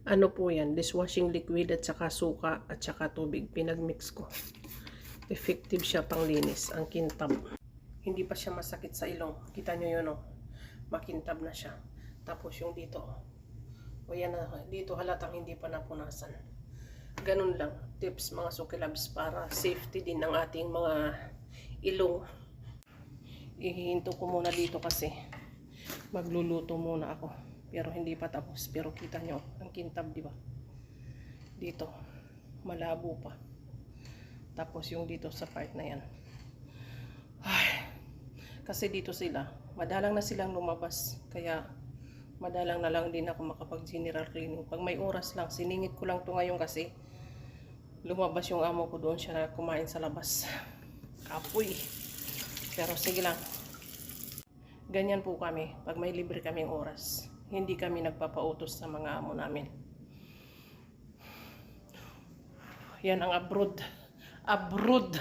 Ano po yan, dishwashing liquid at saka suka at saka tubig. Pinagmix ko. Effective siya pang linis, ang kintab. Hindi pa siya masakit sa ilong. Kita nyo yun, oh. Makintab na siya. Tapos yung dito, oh. O yan na, dito halatang hindi pa napunasan. Ganun lang, tips mga sukilabs para safety din ng ating mga ilong. Ihihinto ko muna dito kasi magluluto muna ako. Pero hindi pa tapos. Pero kita nyo, ang kintab, di ba? Dito, malabo pa. Tapos yung dito sa part na yan. Ay, kasi dito sila, madalang na silang lumabas. Kaya, madalang na lang din ako makapag-general cleaning. Pag may oras lang, siningit ko lang to ngayon kasi lumabas yung amo ko doon siya na kumain sa labas. Kapoy. Pero sige lang. Ganyan po kami pag may libre kaming oras. Hindi kami nagpapautos sa mga amo namin. Yan ang abroad. Abroad.